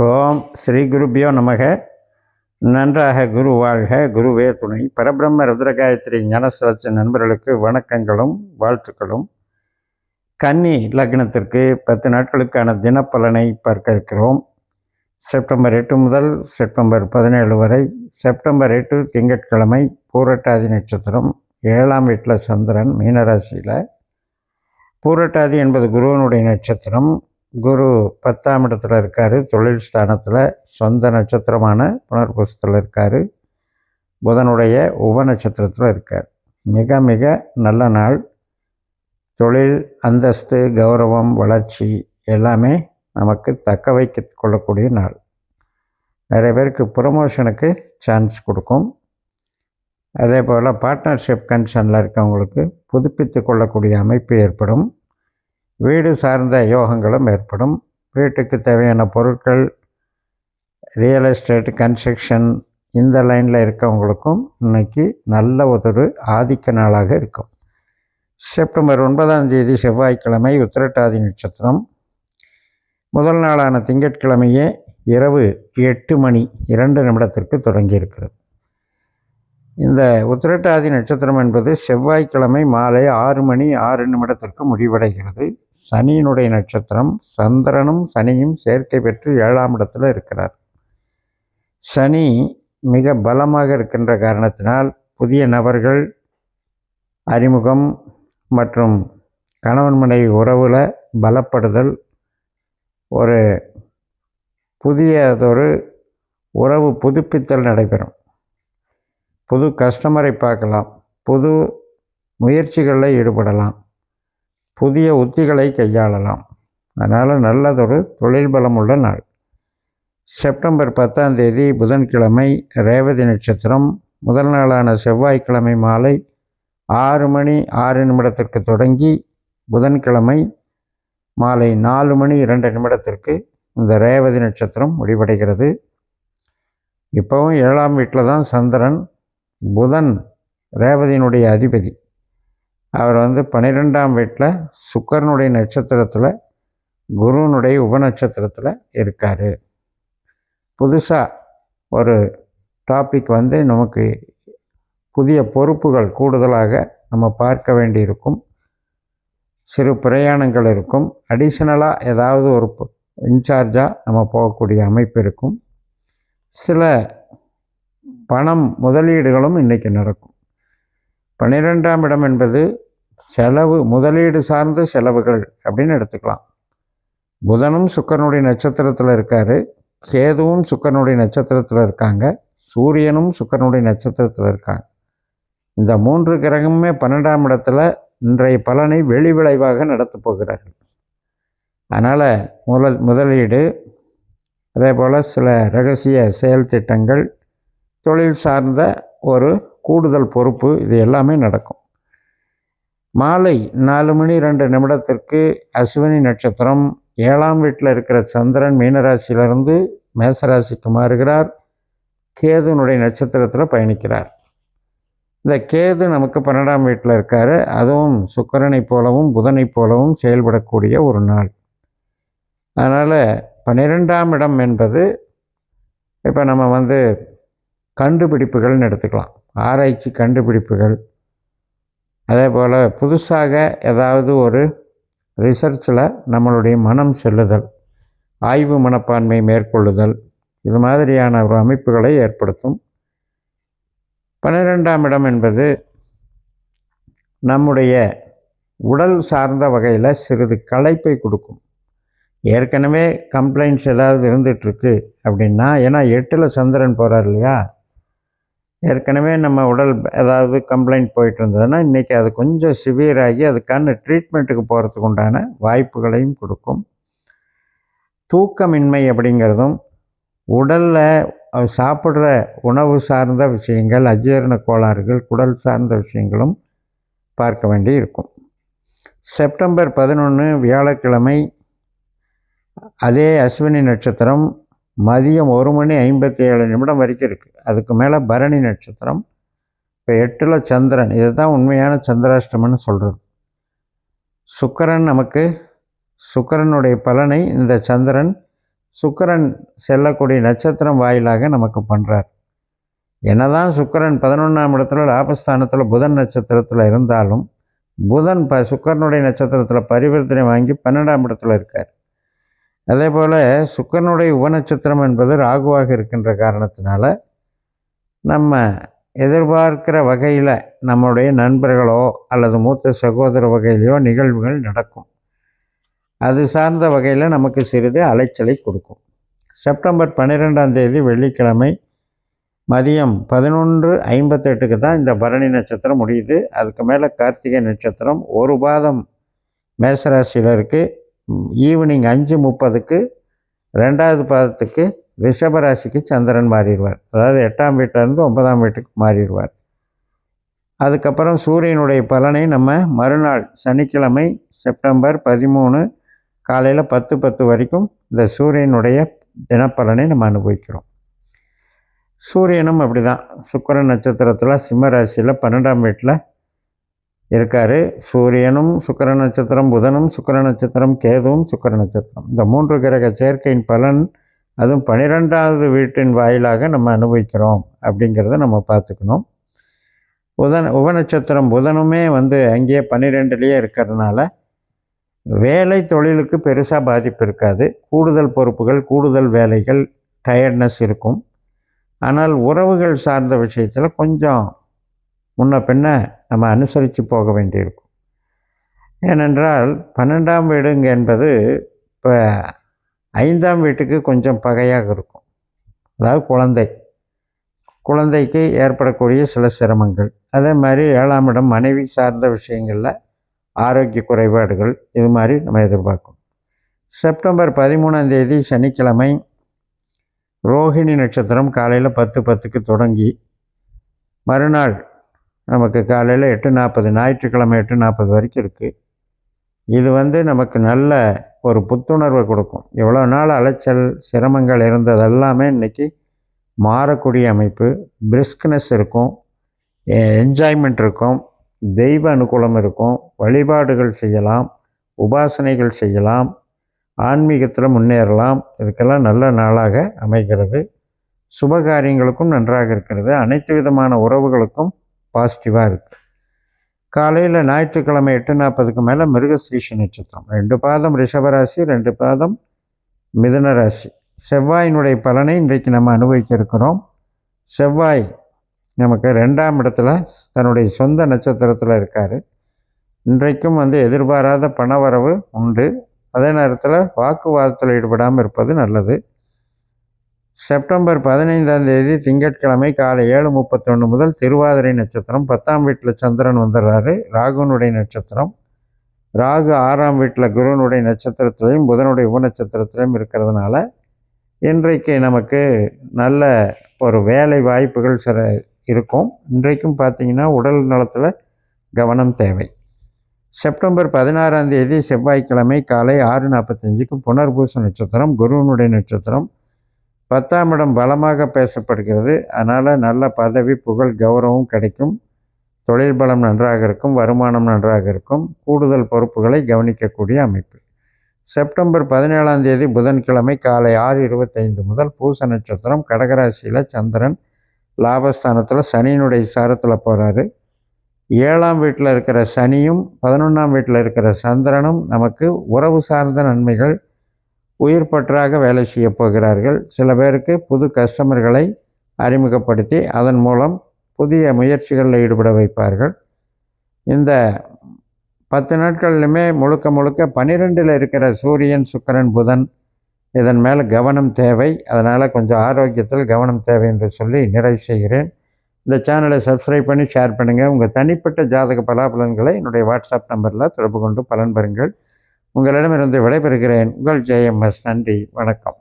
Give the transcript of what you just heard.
ஓம் ஸ்ரீ குருபியோ நமக. நன்றாக குரு வாழ்க, குருவே துணை. பரபிரம்ம ருத்ரகாயத்ரி ஞானசாஸ்திர நண்பர்களுக்கு வணக்கங்களும் வாழ்த்துக்களும். கன்னி லக்னத்திற்கு 10 நாட்களுக்கான தினப்பலனை பார்க்க இருக்கிறோம். செப்டம்பர் 8 முதல் செப்டம்பர் 17 வரை. செப்டம்பர் 8 திங்கட்கிழமை, பூரட்டாதி நட்சத்திரம், 7ஆம் வீட்டில் சந்திரன், மீனராசியில். பூரட்டாதி என்பது குருவனுடைய நட்சத்திரம். குரு 10ஆம் இடத்துல இருக்கார், தொழில் ஸ்தானத்தில். சொந்த நட்சத்திரமான புனர்பூசத்தில் இருக்கார். புதனுடைய உப நட்சத்திரத்தில் இருக்கார். மிக மிக நல்ல நாள். தொழில், அந்தஸ்து, கௌரவம், வளர்ச்சி எல்லாமே நமக்கு தக்க வைக்க கொள்ளக்கூடிய நாள். நிறைய பேருக்கு ப்ரொமோஷனுக்கு சான்ஸ் கொடுக்கும். அதே போல் பார்ட்னர்ஷிப் கன்சர்னில் இருக்கவங்களுக்கு புதுப்பித்து கொள்ளக்கூடிய அமைப்பு ஏற்படும். வீடு சார்ந்த யோகங்களும் ஏற்படும். வீட்டுக்கு தேவையான பொருட்கள், ரியல் எஸ்டேட், கன்ஸ்ட்ரக்ஷன் இந்த லைனில் இருக்கவங்களுக்கும் இன்றைக்கி நல்ல ஒரு ஆதிக்க நாளாக இருக்கும். செப்டம்பர் 9ஆம் தேதி செவ்வாய்க்கிழமை, உத்திரட்டாதி நட்சத்திரம். முதல் நாளான திங்கட்கிழமையே இரவு 8:02 தொடங்கியிருக்கிறது. இந்த உத்திரட்டாதி நட்சத்திரம் என்பது செவ்வாய்க்கிழமை மாலை 6:06 முடிவடைகிறது. சனியினுடைய நட்சத்திரம். சந்திரனும் சனியும் சேர்க்கை பெற்று 7ஆம் இடத்துல இருக்கிறார். சனி மிக பலமாக இருக்கின்ற காரணத்தினால் புதிய நபர்கள் அறிமுகம் மற்றும் கணவன் மனைவி உறவில் பலப்படுதல், ஒரு புதியதொரு உறவு புதுப்பித்தல் நடைபெறும். புது கஸ்டமரை பார்க்கலாம், புது முயற்சிகளில் ஈடுபடலாம், புதிய உத்திகளை கையாளலாம். அதனால் நல்லதொரு தொழில் பலம் உள்ள நாள். செப்டம்பர் 10ஆம் தேதி புதன்கிழமை, ரேவதி நட்சத்திரம். முதல் நாளான செவ்வாய்க்கிழமை மாலை 6:06 தொடங்கி புதன்கிழமை மாலை 4:02 இந்த ரேவதி நட்சத்திரம் முடிவடைகிறது. இப்போவும் 7ஆம் வீட்டில் தான் சந்திரன். புதன் ரேவதியினுடைய அதிபதி. அவர் 12ஆம் வீட்டில் சுக்கரனுடைய நட்சத்திரத்தில், குருவனுடைய உபநட்சத்திரத்தில் இருக்கார். புதுசாக ஒரு டாபிக் நமக்கு புதிய பொறுப்புகள் கூடுதலாக நம்ம பார்க்க வேண்டியிருக்கும். சிறு பிரயாணங்கள் இருக்கும். அடிஷ்னலாக ஏதாவது ஒரு இன்சார்ஜாக நம்ம போகக்கூடிய அமைப்பு இருக்கும். சில பணம் முதலீடுகளும் இன்றைக்கி நடக்கும். 12ஆம் இடம் என்பது செலவு, முதலீடு சார்ந்த செலவுகள் அப்படின்னு எடுத்துக்கலாம். புதனும் சுக்கரனுடைய நட்சத்திரத்தில் இருக்கார். கேதுவும் சுக்கரனுடைய நட்சத்திரத்தில் இருக்காங்க. சூரியனும் சுக்கரனுடைய நட்சத்திரத்தில் இருக்காங்க. இந்த 3 கிரகமுமே 12ஆம் இடத்துல இன்றைய பலனை வெளி விளைவாக நடத்தப் போகிறார்கள். அதனால் முதலீடு, அதே போல் சில ரகசிய செயல் திட்டங்கள், தொழில் சார்ந்த ஒரு கூடுதல் பொறுப்பு, இது எல்லாமே நடக்கும். மாலை 4:02 அஸ்வினி நட்சத்திரம். 7ஆம் வீட்டில் இருக்கிற சந்திரன் மீனராசியிலிருந்து மேசராசிக்கு மாறுகிறார். கேதுனுடைய நட்சத்திரத்தில் பயணிக்கிறார். இந்த கேது நமக்கு 12ஆம் வீட்டில் இருக்கார். அதுவும் சுக்கிரனை போலவும் புதனை போலவும் செயல்படக்கூடிய ஒரு நாள். அதனால் 12ஆம் இடம் என்பது இப்போ நம்ம கண்டுபிடிப்புகள்னு எடுத்துக்கலாம். ஆராய்ச்சி கண்டுபிடிப்புகள், அதே போல் புதுசாக ஏதாவது ஒரு ரிசர்ச்சில் நம்மளுடைய மனம் செல்லுதல், ஆய்வு மனப்பான்மை மேற்கொள்ளுதல், இது மாதிரியான ஒரு அமைப்புகளை ஏற்படுத்தும். 12ஆம் இடம் என்பது நம்முடைய உடல் சார்ந்த வகையில் சிறிது களைப்பை கொடுக்கும். ஏற்கனவே கம்ப்ளைண்ட்ஸ் ஏதாவது இருந்துகிட்ருக்கு அப்படின்னா, ஏன்னா 8ல் சந்திரன் போகிறார் இல்லையா, ஏற்கனவே நம்ம உடல் ஏதாவது கம்ப்ளைண்ட் போயிட்டு இருந்ததுன்னா இன்றைக்கி அது கொஞ்சம் சிவியராகி அதுக்கான ட்ரீட்மெண்ட்டுக்கு போகிறதுக்கு உண்டான வாய்ப்புகளையும் கொடுக்கும். தூக்கமின்மை அப்படிங்கிறதும், உடலில் சாப்பிட்ற உணவு சார்ந்த விஷயங்கள், அஜீரண கோளாறுகள், குடல் சார்ந்த விஷயங்களும் பார்க்க வேண்டி இருக்கும். செப்டம்பர் 11 வியாழக்கிழமை, அதே அஸ்வினி நட்சத்திரம். மதியம் 1:57 வரைக்கும் இருக்குது. அதுக்கு மேலே பரணி நட்சத்திரம். இப்போ 8ல் சந்திரன். இதுதான் உண்மையான சந்திராஷ்டமன்னு சொல்கிறது. சுக்கிரன் நமக்கு, சுக்கிரனுடைய பலனை இந்த சந்திரன் சுக்கிரன் செல்லக்கூடிய நட்சத்திரம் வாயிலாக நமக்கு பண்ணுறார். என்னதான் சுக்கிரன் 11ஆம் இடத்துல லாபஸ்தானத்தில் புதன் நட்சத்திரத்தில் இருந்தாலும் புதன் சுக்கிரனுடைய நட்சத்திரத்தில் பரிவர்த்தனை வாங்கி 12ஆம் இடத்துல இருக்கார். அதே போல் சுக்கிரனுடைய உபநட்சத்திரம் என்பது ராகுவாக இருக்கின்ற காரணத்தினால நம்ம எதிர்பார்க்கிற வகையில் நம்முடைய நண்பர்களோ அல்லது மூத்த சகோதர வகையிலையோ நிகழ்வுகள் நடக்கும். அது சார்ந்த வகையில் நமக்கு சிறிது அலைச்சலை கொடுக்கும். செப்டம்பர் 12ஆம் தேதி வெள்ளிக்கிழமை மதியம் 11:58 தான் இந்த பரணி நட்சத்திரம் முடியுது. அதுக்கு மேலே கார்த்திகை நட்சத்திரம் ஒரு பாதம் மேசராசியில் இருக்குது. ஈவினிங் 5:30க்கு 2வது பாதத்துக்கு ரிஷபராசிக்கு சந்திரன் மாறிடுவார். அதாவது 8ஆம் வீட்டிலேருந்து 9ஆம் வீட்டுக்கு மாறிடுவார். அதுக்கப்புறம் சூரியனுடைய பலனை நம்ம மறுநாள் சனிக்கிழமை செப்டம்பர் 13 காலையில் 10:10 வரைக்கும் இந்த சூரியனுடைய தினப்பலனை நம்ம அனுபவிக்கிறோம். சூரியனும் அப்படி தான் சுக்கிரன் நட்சத்திரத்தில் சிம்ம ராசியில் 12ஆம் வீட்டில் இருக்கார். சூரியனும் சுக்கிர நட்சத்திரம், புதனும் சுக்கிர நட்சத்திரம், கேதுவும் சுக்கிர நட்சத்திரம். இந்த 3 கிரக சேர்க்கையின் பலன் அதுவும் 12வது வீட்டின் வாயிலாக நம்ம அனுபவிக்கிறோம் அப்படிங்கிறத நம்ம பார்த்துக்கணும். உபநட்சத்திரம் புதனுமே அங்கேயே 12லேயே இருக்கிறதுனால வேலை தொழிலுக்கு பெருசாக பாதிப்பு இருக்காது. கூடுதல் பொறுப்புகள், கூடுதல் வேலைகள், டயர்ட்னஸ் இருக்கும். ஆனால் உறவுகள் சார்ந்த விஷயத்தில் கொஞ்சம் முன்ன பின்ன நம்ம அனுசரித்து போக வேண்டியிருக்கும். ஏனென்றால் 12ஆம் வீடுங்க என்பது இப்போ 5ஆம் வீட்டுக்கு கொஞ்சம் பகையாக இருக்கும். அதாவது குழந்தைக்கு ஏற்படக்கூடிய சில சிரமங்கள். அதே மாதிரி 7ஆம் இடம் மனைவி சார்ந்த விஷயங்களில் ஆரோக்கிய குறைபாடுகள், இது மாதிரி நம்ம எதிர்பார்க்கணும். செப்டம்பர் 13ஆம் தேதி சனிக்கிழமை ரோஹிணி நட்சத்திரம் காலையில் 10:10க்கு தொடங்கி மறுநாள் நமக்கு காலையில் 8:40 ஞாயிற்றுக்கிழமை 8:40 வரைக்கும் இருக்குது. இது நமக்கு நல்ல ஒரு புத்துணர்வை கொடுக்கும். எவ்வளோ நாள் அலைச்சல் சிரமங்கள் இருந்ததெல்லாமே இன்றைக்கி மாறக்கூடிய அமைப்பு. பிரிஸ்க்னஸ் இருக்கும், என்ஜாய்மெண்ட் இருக்கும், தெய்வ அனுகூலம் இருக்கும், வழிபாடுகள் செய்யலாம், உபாசனைகள் செய்யலாம், ஆன்மீகத்தில் முன்னேறலாம். இதுக்கெல்லாம் நல்ல நாளாக அமைகிறது. சுபகாரியங்களுக்கும் நன்றாக இருக்கிறது. அனைத்து விதமான உறவுகளுக்கும் பாசிட்டிவாக இருக்குது. காலையில் ஞாயிற்றுக்கிழமை 8:40க்கு மேலே மிருகஸ்ரீஷ நட்சத்திரம் 2 பாதம் ரிஷபராசி, 2 பாதம் மிதுன ராசி. செவ்வாயினுடைய பலனை இன்றைக்கு நம்ம அனுபவிக்க இருக்கிறோம். செவ்வாய் நமக்கு 2ஆம் இடத்துல தன்னுடைய சொந்த நட்சத்திரத்தில் இருக்கார். இன்றைக்கும் எதிர்பாராத பணவரவு உண்டு. அதே நேரத்தில் வாக்குவாதத்தில் ஈடுபடாமல் இருப்பது நல்லது. செப்டம்பர் 15ஆம் தேதி திங்கட்கிழமை காலை 7:31 முதல் திருவாதிரை நட்சத்திரம் 10ஆம் வீட்டில் சந்திரன் வந்துடுறாரு. ராகுனுடைய நட்சத்திரம். ராகு 6ஆம் வீட்டில் குருனுடைய நட்சத்திரத்திலையும் புதனுடைய உபநட்சத்திரத்திலையும் இருக்கிறதுனால இன்றைக்கு நமக்கு நல்ல ஒரு வேலை வாய்ப்புகள் இருக்கும். இன்றைக்கும் பார்த்திங்கன்னா உடல் நலத்தில் கவனம் தேவை. செப்டம்பர் 16ஆம் தேதி செவ்வாய்க்கிழமை காலை 6:45க்கு புனர்பூச நட்சத்திரம், குருவனுடைய நட்சத்திரம். 10ஆம் இடம் பலமாக பேசப்படுகிறது. அதனால் நல்ல பதவி, புகழ், கௌரவம் கிடைக்கும். தொழில் பலம் நன்றாக இருக்கும், வருமானம் நன்றாக இருக்கும், கூடுதல் பொறுப்புகளை கவனிக்கக்கூடிய அமைப்பு. செப்டம்பர் 17ஆம் தேதி புதன்கிழமை காலை 6:25 முதல் பூச நட்சத்திரம், கடகராசியில் சந்திரன் லாபஸ்தானத்தில் சனியினுடைய சாரத்தில் போகிறாரு. 7ஆம் வீட்டில் இருக்கிற சனியும் 11ஆம் வீட்டில் இருக்கிற சந்திரனும் நமக்கு உறவு சார்ந்த நன்மைகள், உயிர் பற்றாக வேலை செய்ய போகிறார்கள். சில பேருக்கு புது கஸ்டமர்களை அறிமுகப்படுத்தி அதன் மூலம் புதிய முயற்சிகளில் ஈடுபட வைப்பார்கள். இந்த 10 நாட்கள்லையுமே முழுக்க 12ல் இருக்கிற சூரியன், சுக்கிரன், புதன் இதன் மேலே கவனம் தேவை. அதனால் கொஞ்சம் ஆரோக்கியத்தில் கவனம் தேவை என்று சொல்லி நிறைவு செய்கிறேன். இந்த சேனலை சப்ஸ்கிரைப் பண்ணி ஷேர் பண்ணுங்கள். உங்கள் தனிப்பட்ட ஜாதக பலாபலன்களை என்னுடைய வாட்ஸ்அப் நம்பரில் தொடர்பு கொண்டு பலன் பெறுங்கள். உங்களிடமிருந்து விடைபெறுகிறேன். உங்கள் JMS. நன்றி, வணக்கம்.